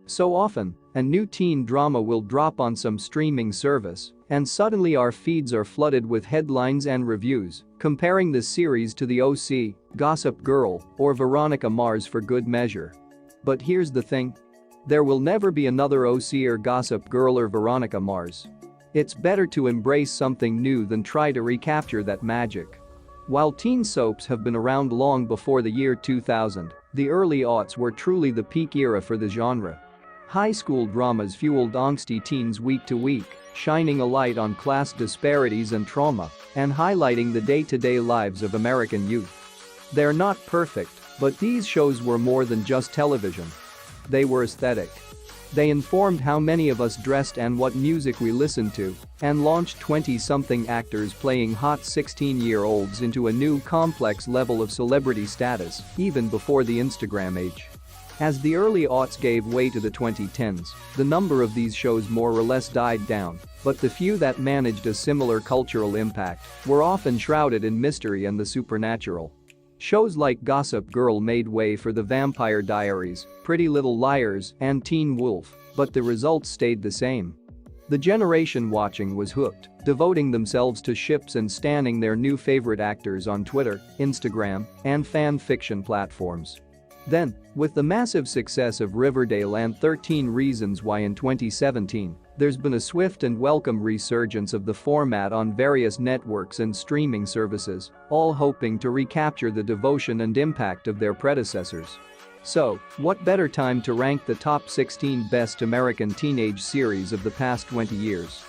So often, a new teen drama will drop on some streaming service, and suddenly our feeds are flooded with headlines and reviews comparing the series to The OC, Gossip Girl, or Veronica Mars for good measure. But here's the thing. There will never be another OC or Gossip Girl or Veronica Mars. It's better to embrace something new than try to recapture that magic. While teen soaps have been around long before the year 2000, the early aughts were truly the peak era for the genre. High school dramas fueled angsty teens week to week, shining a light on class disparities and trauma, and highlighting the day-to-day lives of American youth. They're not perfect, but these shows were more than just television. They were aesthetic. They informed how many of us dressed and what music we listened to, and launched 20-something actors playing hot 16-year-olds into a new complex level of celebrity status, even before the Instagram age. As the early aughts gave way to the 2010s, the number of these shows more or less died down, but the few that managed a similar cultural impact were often shrouded in mystery and the supernatural. Shows like Gossip Girl made way for the Vampire Diaries, Pretty Little Liars, and Teen Wolf, but the results stayed the same. The generation watching was hooked, devoting themselves to ships and stanning their new favorite actors on Twitter, Instagram, and fan fiction platforms. Then, with the massive success of Riverdale and 13 Reasons Why in 2017, there's been a swift and welcome resurgence of the format on various networks and streaming services, all hoping to recapture the devotion and impact of their predecessors. So, what better time to rank the top 16 best American teenage series of the past 20 years?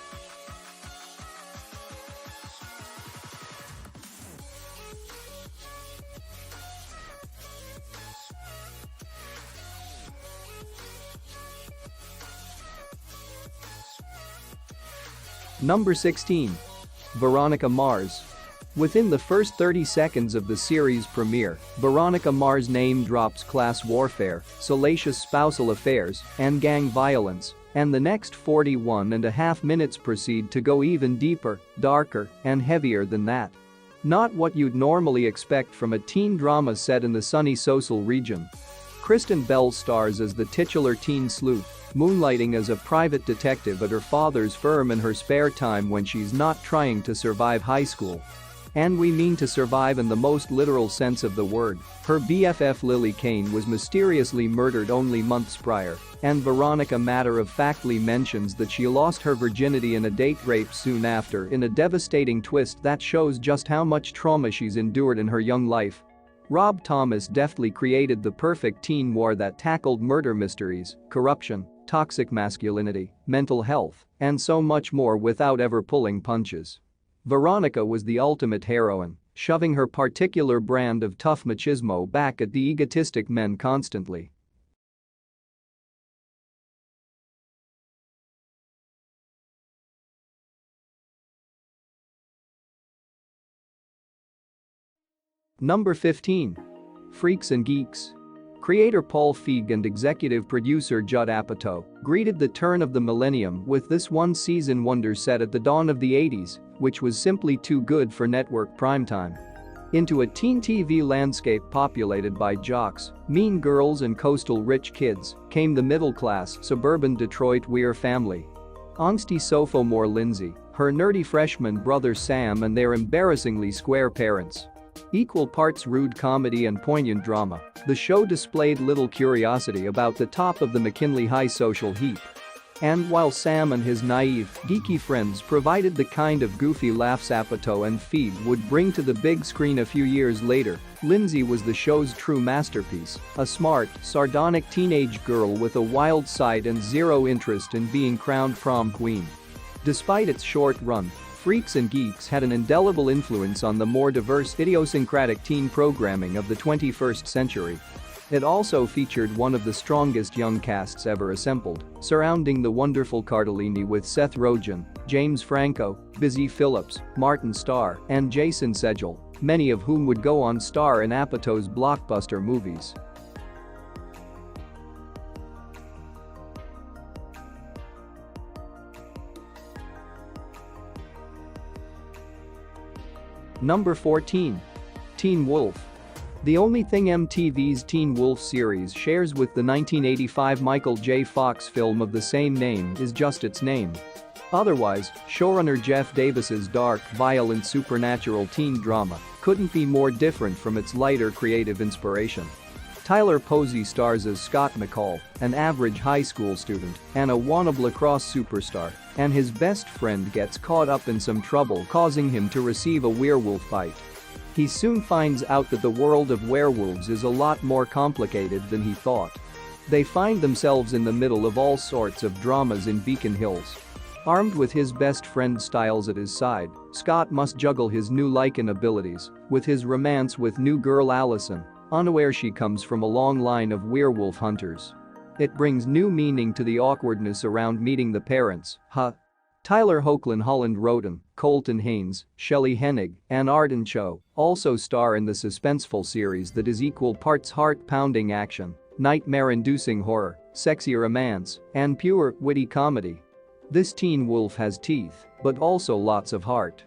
Number 16. Veronica Mars. Within the first 30 seconds of the series premiere, Veronica Mars name drops class warfare, salacious spousal affairs, and gang violence, and the next 41.5 minutes proceed to go even deeper, darker, and heavier than that. Not what you'd normally expect from a teen drama set in the sunny Social region. Kristen Bell stars as the titular teen sleuth, moonlighting as a private detective at her father's firm in her spare time when she's not trying to survive high school. And we mean to survive in the most literal sense of the word. Her BFF Lily Kane was mysteriously murdered only months prior, and Veronica matter-of-factly mentions that she lost her virginity in a date rape soon after in a devastating twist that shows just how much trauma she's endured in her young life. Rob Thomas deftly created the perfect teen noir that tackled murder mysteries, corruption, toxic masculinity, mental health, and so much more without ever pulling punches. Veronica was the ultimate heroine, shoving her particular brand of tough machismo back at the egotistic men constantly. Number 15. Freaks and Geeks. Creator Paul Feig and executive producer Judd Apatow greeted the turn of the millennium with this one-season wonder set at the dawn of the 80s, which was simply too good for network primetime. Into a teen TV landscape populated by jocks, mean girls and coastal rich kids came the middle-class suburban Detroit Weir family. Angsty sophomore Lindsay, her nerdy freshman brother Sam and their embarrassingly square parents. Equal parts rude comedy and poignant drama, the show displayed little curiosity about the top of the McKinley High social heap. And while Sam and his naive, geeky friends provided the kind of goofy laughs Apatow and Feig would bring to the big screen a few years later, Lindsay was the show's true masterpiece, a smart, sardonic teenage girl with a wild side and zero interest in being crowned prom queen. Despite its short run, Freaks and Geeks had an indelible influence on the more diverse, idiosyncratic teen programming of the 21st century. It also featured one of the strongest young casts ever assembled, surrounding the wonderful Cardellini with Seth Rogen, James Franco, Busy Phillips, Martin Starr, and Jason Segel, many of whom would go on star in Apatow's blockbuster movies. Number 14. Teen Wolf. The only thing MTV's Teen Wolf series shares with the 1985 Michael J. Fox film of the same name is just its name. Otherwise, showrunner Jeff Davis's dark, violent supernatural teen drama couldn't be more different from its lighter creative inspiration. Tyler Posey stars as Scott McCall, an average high school student and a wannabe lacrosse superstar, and his best friend gets caught up in some trouble causing him to receive a werewolf bite. He soon finds out that the world of werewolves is a lot more complicated than he thought. They find themselves in the middle of all sorts of dramas in Beacon Hills. Armed with his best friend Styles at his side, Scott must juggle his new Lycan abilities with his romance with new girl Allison, unaware she comes from a long line of werewolf hunters. It brings new meaning to the awkwardness around meeting the parents. Tyler Hoechlin, Holland Roden, Colton Haynes, Shelley Hennig, and Arden Cho also star in the suspenseful series that is equal parts heart-pounding action, nightmare-inducing horror, sexy romance, and pure, witty comedy. This Teen Wolf has teeth, but also lots of heart.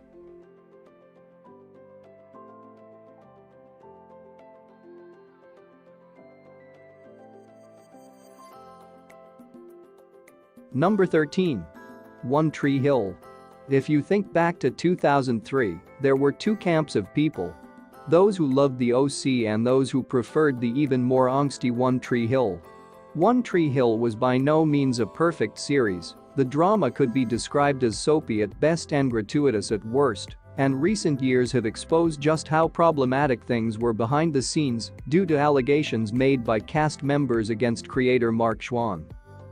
Number 13. One Tree Hill. If you think back to 2003, there were two camps of people. Those who loved the OC and those who preferred the even more angsty One Tree Hill. One Tree Hill was by no means a perfect series. The drama could be described as soapy at best and gratuitous at worst, and recent years have exposed just how problematic things were behind the scenes due to allegations made by cast members against creator Mark Schwann.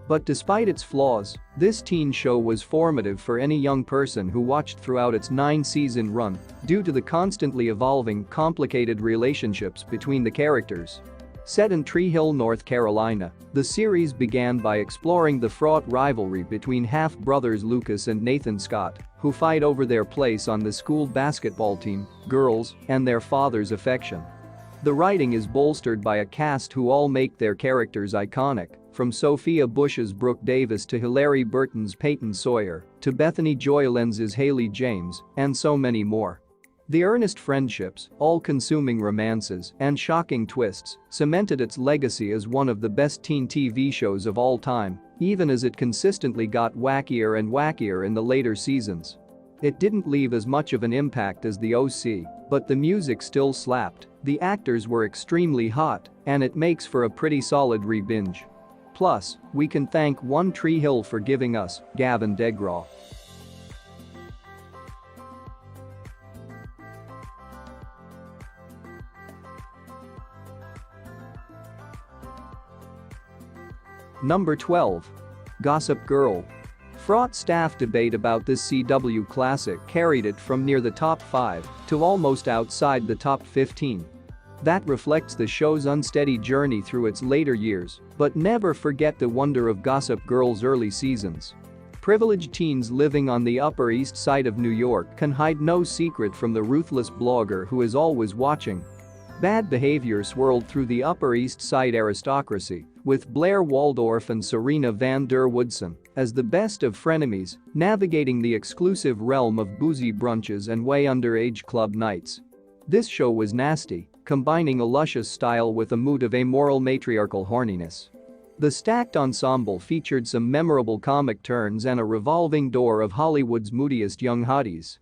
But despite its flaws, this teen show was formative for any young person who watched throughout its 9-season run due to the constantly evolving, complicated relationships between the characters. Set in Tree Hill, North Carolina, the series began by exploring the fraught rivalry between half-brothers Lucas and Nathan Scott, who fight over their place on the school basketball team, girls, and their father's affection. The writing is bolstered by a cast who all make their characters iconic, from Sophia Bush's Brooke Davis to Hilary Burton's Peyton Sawyer, to Bethany Joy Lenz's Haley James, and so many more. The earnest friendships, all-consuming romances, and shocking twists cemented its legacy as one of the best teen TV shows of all time, even as it consistently got wackier and wackier in the later seasons. It didn't leave as much of an impact as the OC, but the music still slapped, the actors were extremely hot, and it makes for a pretty solid re-binge. Plus, we can thank One Tree Hill for giving us Gavin DeGraw. Number 12. Gossip Girl. Fraught staff debate about this CW classic carried it from near the top 5 to almost outside the top 15. That reflects the show's unsteady journey through its later years, but never forget the wonder of Gossip Girl's early seasons. Privileged teens living on the Upper East Side of New York can hide no secret from the ruthless blogger who is always watching. Bad behavior swirled through the Upper East Side aristocracy, with Blair Waldorf and Serena Van Der Woodsen as the best of frenemies, navigating the exclusive realm of boozy brunches and way underage club nights. This show was nasty, combining a luscious style with a mood of amoral matriarchal horniness. The stacked ensemble featured some memorable comic turns and a revolving door of Hollywood's moodiest young hotties.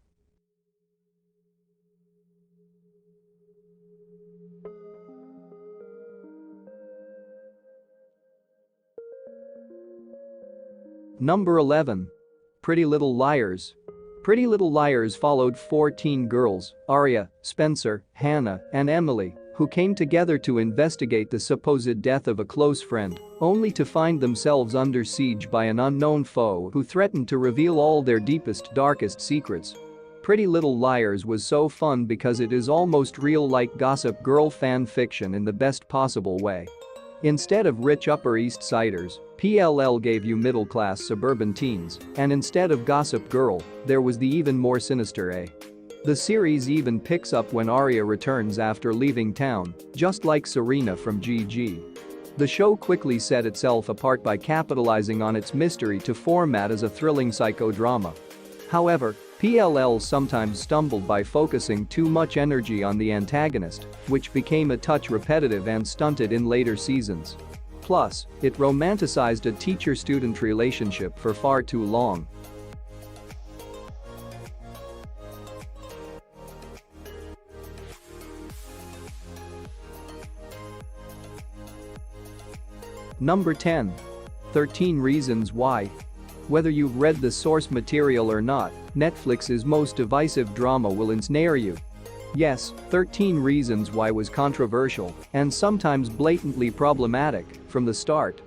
Number 11. Pretty Little Liars. Pretty Little Liars followed 4 teen girls, Aria, Spencer, Hannah, and Emily, who came together to investigate the supposed death of a close friend, only to find themselves under siege by an unknown foe who threatened to reveal all their deepest, darkest secrets. Pretty Little Liars was so fun because it is almost real-like Gossip Girl fan fiction in the best possible way. Instead of rich Upper East Siders, PLL gave you middle-class suburban teens, and instead of Gossip Girl, there was the even more sinister A. The series even picks up when Aria returns after leaving town, just like Serena from GG. The show quickly set itself apart by capitalizing on its mystery to format as a thrilling psychodrama. However, PLL sometimes stumbled by focusing too much energy on the antagonist, which became a touch repetitive and stunted in later seasons. Plus, it romanticized a teacher-student relationship for far too long. Number 10. 13 Reasons Why. Whether you've read the source material or not, Netflix's most divisive drama will ensnare you. Yes, 13 Reasons Why was controversial and sometimes blatantly problematic from the start.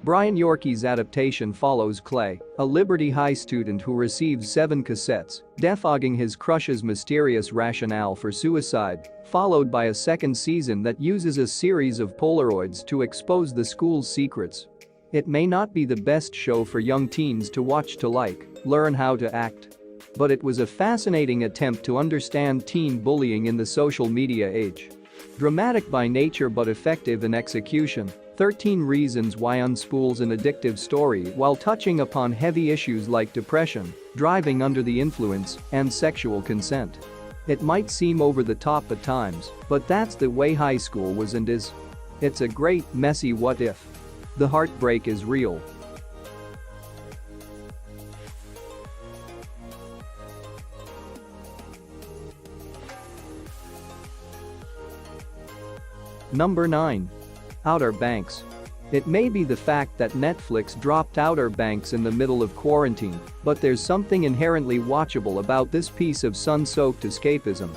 Brian Yorkie's adaptation follows Clay, a Liberty High student who receives 7 cassettes, defogging his crush's mysterious rationale for suicide, followed by a second season that uses a series of Polaroids to expose the school's secrets. It may not be the best show for young teens to watch to learn how to act. But it was a fascinating attempt to understand teen bullying in the social media age. Dramatic by nature but effective in execution, 13 Reasons Why unspools an addictive story while touching upon heavy issues like depression, driving under the influence, and sexual consent. It might seem over the top at times, but that's the way high school was and is. It's a great, messy what if. The heartbreak is real. Number 9. Outer Banks. It may be the fact that Netflix dropped Outer Banks in the middle of quarantine, but there's something inherently watchable about this piece of sun-soaked escapism.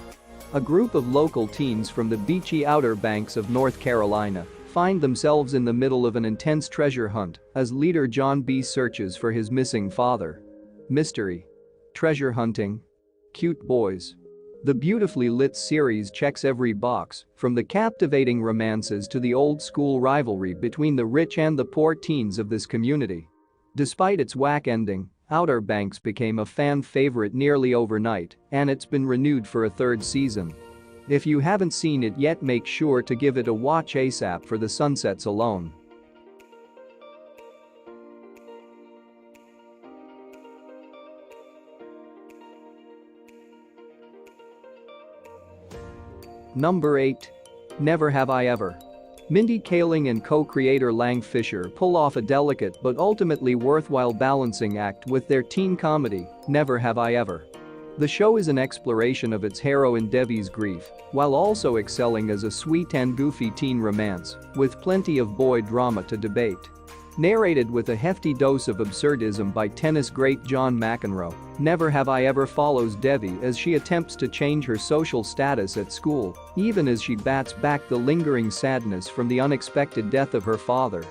A group of local teens from the beachy Outer Banks of North Carolina find themselves in the middle of an intense treasure hunt as leader John B. searches for his missing father. Mystery. Treasure hunting. Cute boys. The beautifully lit series checks every box, from the captivating romances to the old-school rivalry between the rich and the poor teens of this community. Despite its whack ending, Outer Banks became a fan favorite nearly overnight, and it's been renewed for a 3rd season. If you haven't seen it yet, make sure to give it a watch ASAP for the sunsets alone. Number 8. Never Have I Ever. Mindy Kaling and co-creator Lang Fisher pull off a delicate but ultimately worthwhile balancing act with their teen comedy, Never Have I Ever. The show is an exploration of its heroine Devi's grief, while also excelling as a sweet and goofy teen romance, with plenty of boy drama to debate. Narrated with a hefty dose of absurdism by tennis great John McEnroe, Never Have I Ever follows Devi as she attempts to change her social status at school, even as she bats back the lingering sadness from the unexpected death of her father.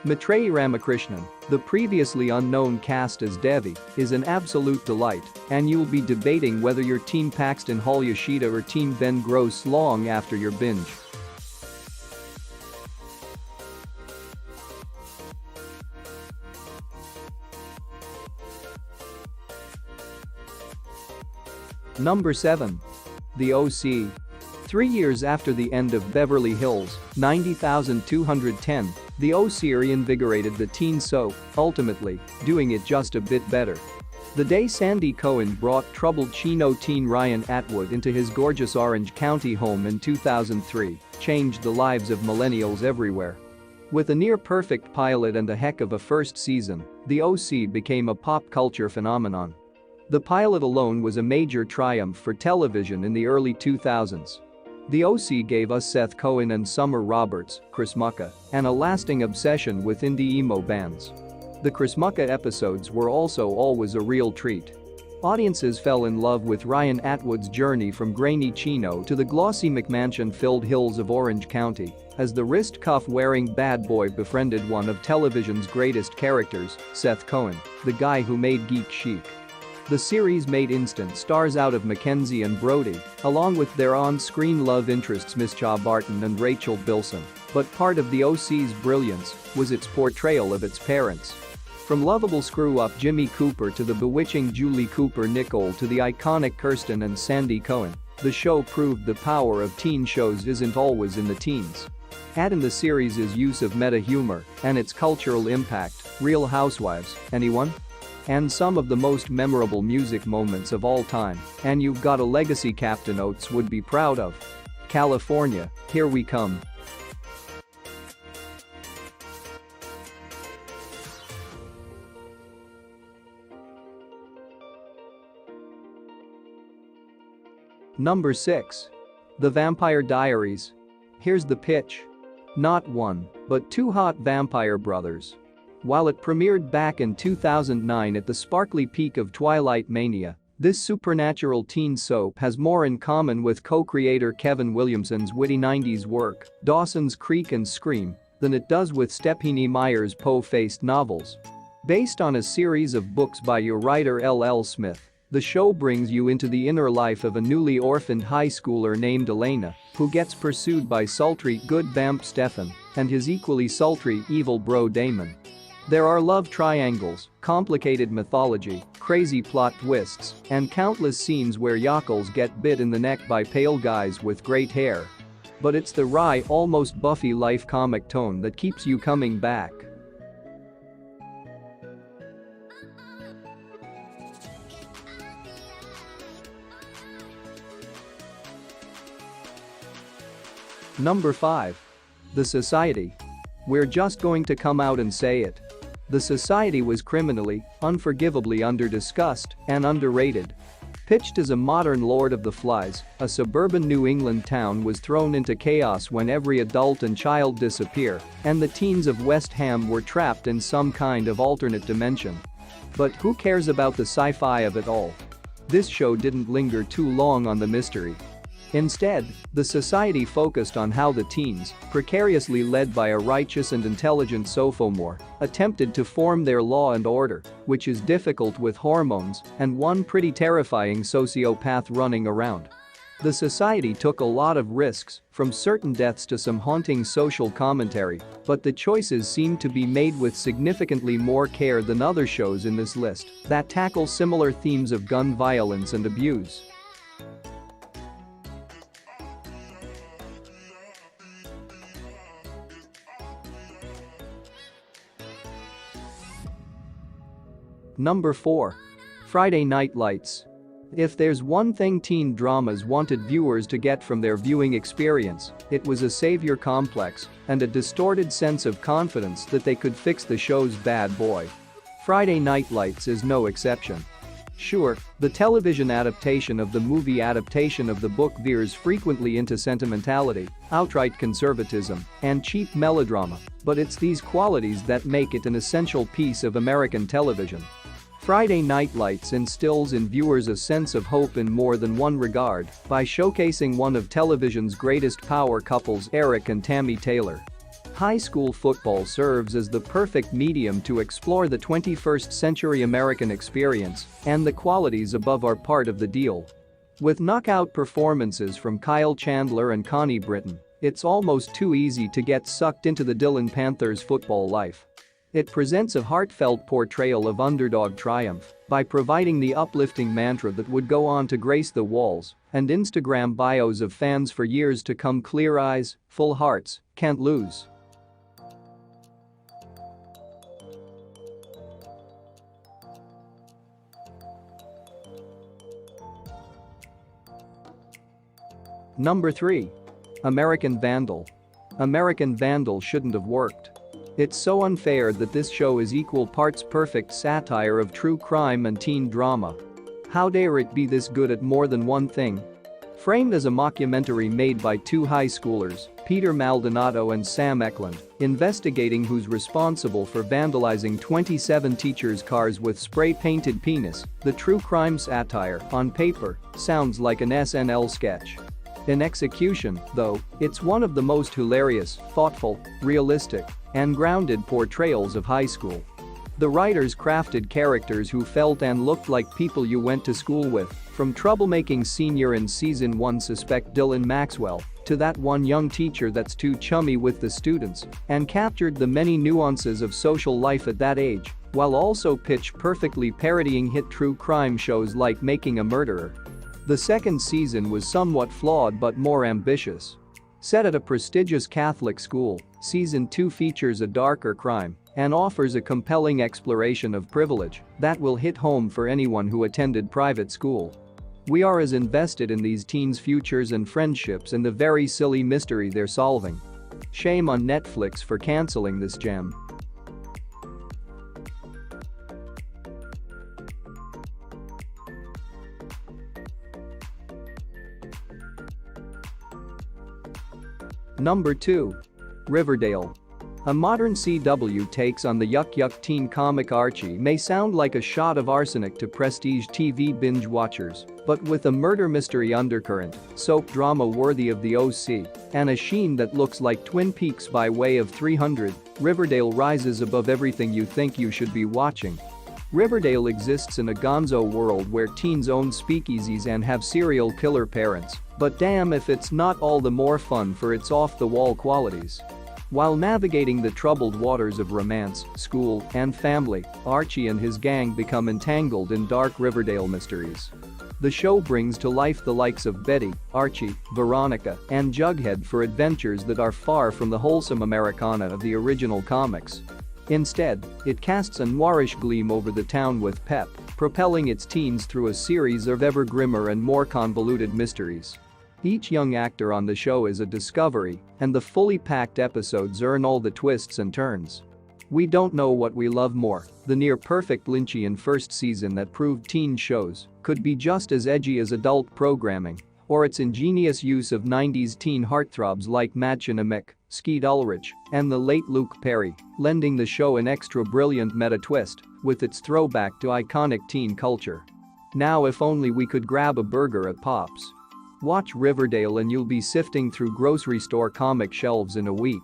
Maitreyi Ramakrishnan, the previously unknown cast as Devi, is an absolute delight, and you'll be debating whether you're Team Paxton Hall Yoshida or Team Ben Gross long after your binge. Number 7. The OC. 3 years after the end of Beverly Hills, 90,210, the OC reinvigorated the teen soap, ultimately doing it just a bit better. The day Sandy Cohen brought troubled Chino teen Ryan Atwood into his gorgeous Orange County home in 2003 changed the lives of millennials everywhere. With a near-perfect pilot and a heck of a first season, the OC became a pop culture phenomenon. The pilot alone was a major triumph for television in the early 2000s. The OC gave us Seth Cohen and Summer Roberts, Chris Mucka, and a lasting obsession with indie emo bands. The Chris Mucka episodes were also always a real treat. Audiences fell in love with Ryan Atwood's journey from grainy Chino to the glossy McMansion-filled hills of Orange County, as the wrist cuff-wearing bad boy befriended one of television's greatest characters, Seth Cohen, the guy who made Geek chic. The series made instant stars out of Mackenzie and Brody, along with their on-screen love interests Mischa Barton and Rachel Bilson, but part of the OC's brilliance was its portrayal of its parents. From lovable screw-up Jimmy Cooper to the bewitching Julie Cooper-Nichol to the iconic Kirsten and Sandy Cohen, the show proved the power of teen shows isn't always in the teens. Add in the series' use of meta-humor and its cultural impact, Real Housewives, anyone? and some of the most memorable music moments of all time, and you've got a legacy Captain Oates would be proud of. California, here we come. Number 6. The Vampire Diaries. Here's the pitch. Not one, but two hot vampire brothers. While it premiered back in 2009 at the sparkly peak of Twilight mania, this supernatural teen soap has more in common with co-creator Kevin Williamson's witty 90s work, Dawson's Creek and Scream, than it does with Stephenie Meyer's po-faced novels. Based on a series of books by your writer L.L. Smith, the show brings you into the inner life of a newly orphaned high schooler named Elena, who gets pursued by sultry good vamp Stefan and his equally sultry evil bro Damon. There are love triangles, complicated mythology, crazy plot twists, and countless scenes where yokels get bit in the neck by pale guys with great hair. But it's the wry, almost Buffy-like comic tone that keeps you coming back. Number 5. The Society. We're just going to come out and say it. The Society was criminally, unforgivably under-discussed and underrated. Pitched as a modern Lord of the Flies, a suburban New England town was thrown into chaos when every adult and child disappear, and the teens of West Ham were trapped in some kind of alternate dimension. But who cares about the sci-fi of it all? This show didn't linger too long on the mystery. Instead, the Society focused on how the teens, precariously led by a righteous and intelligent sophomore, attempted to form their law and order, which is difficult with hormones and one pretty terrifying sociopath running around. The Society took a lot of risks, from certain deaths to some haunting social commentary, but the choices seem to be made with significantly more care than other shows in this list that tackle similar themes of gun violence and abuse. Number 4. Friday Night Lights. If there's one thing teen dramas wanted viewers to get from their viewing experience, it was a savior complex and a distorted sense of confidence that they could fix the show's bad boy. Friday Night Lights is no exception. Sure, the television adaptation of the movie adaptation of the book veers frequently into sentimentality, outright conservatism, and cheap melodrama, but it's these qualities that make it an essential piece of American television. Friday Night Lights instills in viewers a sense of hope in more than one regard by showcasing one of television's greatest power couples, Eric and Tammy Taylor. High school football serves as the perfect medium to explore the 21st century American experience, and the qualities above are part of the deal. With knockout performances from Kyle Chandler and Connie Britton, it's almost too easy to get sucked into the Dillon Panthers' football life. It presents a heartfelt portrayal of underdog triumph by providing the uplifting mantra that would go on to grace the walls and Instagram bios of fans for years to come: clear eyes, full hearts, can't lose. Number 3. American Vandal. American Vandal shouldn't have worked. It's so unfair that this show is equal parts perfect satire of true crime and teen drama. How dare it be this good at more than one thing? Framed as a mockumentary made by two high schoolers, Peter Maldonado and Sam Eklund, investigating who's responsible for vandalizing 27 teachers' cars with spray-painted penis, the true crime satire, on paper, sounds like an SNL sketch. In execution, though, it's one of the most hilarious, thoughtful, realistic, and grounded portrayals of high school. The writers crafted characters who felt and looked like people you went to school with, from troublemaking senior in season 1 suspect Dylan Maxwell to that one young teacher that's too chummy with the students, and captured the many nuances of social life at that age, while also pitch perfectly parodying hit true crime shows like Making a Murderer. The second season was somewhat flawed but more ambitious. Set at a prestigious Catholic school, season 2 features a darker crime and offers a compelling exploration of privilege that will hit home for anyone who attended private school. We are as invested in these teens' futures and friendships and the very silly mystery they're solving. Shame on Netflix for canceling this gem. Number 2. Riverdale. A modern CW takes on the yuck teen comic Archie may sound like a shot of arsenic to prestige TV binge watchers, but with a murder mystery undercurrent, soap drama worthy of the OC, and a sheen that looks like Twin Peaks by way of 300, Riverdale rises above everything you think you should be watching. Riverdale exists in a gonzo world where teens own speakeasies and have serial killer parents, but damn if it's not all the more fun for its off-the-wall qualities. While navigating the troubled waters of romance, school, and family, Archie and his gang become entangled in dark Riverdale mysteries. The show brings to life the likes of Betty, Archie, Veronica, and Jughead for adventures that are far from the wholesome Americana of the original comics. Instead, it casts a noirish gleam over the town with pep, propelling its teens through a series of ever grimmer and more convoluted mysteries. Each young actor on the show is a discovery, and the fully packed episodes earn all the twists and turns. We don't know what we love more, the near-perfect Lynchian first season that proved teen shows could be just as edgy as adult programming, or its ingenious use of 90s teen heartthrobs like Madchen Amick, Skeet Ulrich, and the late Luke Perry, lending the show an extra brilliant meta-twist with its throwback to iconic teen culture. Now if only we could grab a burger at Pop's. Watch Riverdale and you'll be sifting through grocery store comic shelves in a week.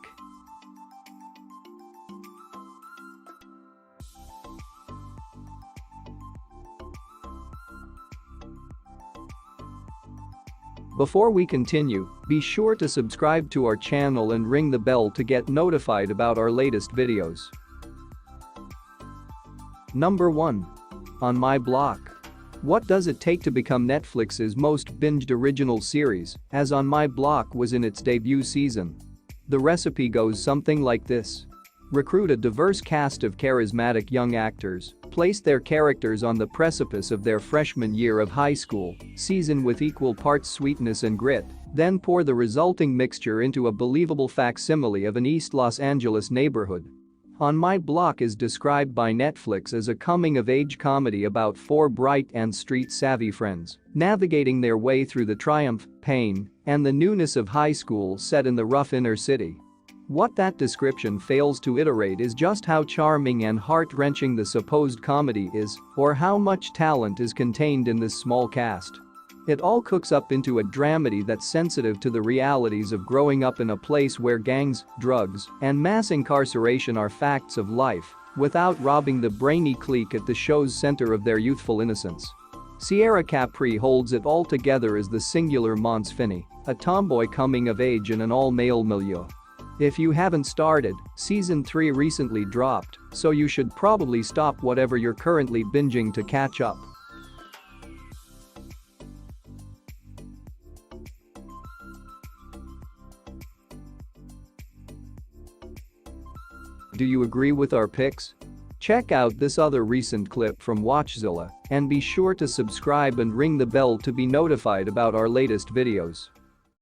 Before we continue, be sure to subscribe to our channel and ring the bell to get notified about our latest videos. Number 1. On My Block. What does it take to become Netflix's most binged original series, as On My Block was in its debut season? The recipe goes something like this. Recruit a diverse cast of charismatic young actors, place their characters on the precipice of their freshman year of high school, season with equal parts sweetness and grit, then pour the resulting mixture into a believable facsimile of an East Los Angeles neighborhood. On My Block is described by Netflix as a coming-of-age comedy about four bright and street-savvy friends navigating their way through the triumph, pain, and the newness of high school set in the rough inner city. What that description fails to iterate is just how charming and heart-wrenching the supposed comedy is, or how much talent is contained in this small cast. It all cooks up into a dramedy that's sensitive to the realities of growing up in a place where gangs, drugs, and mass incarceration are facts of life, without robbing the brainy clique at the show's center of their youthful innocence. Sierra Capri holds it all together as the singular Mons Finney, a tomboy coming of age in an all-male milieu. If you haven't started, Season 3 recently dropped, so you should probably stop whatever you're currently binging to catch up. Do you agree with our picks? Check out this other recent clip from WatchZilla and be sure to subscribe and ring the bell to be notified about our latest videos.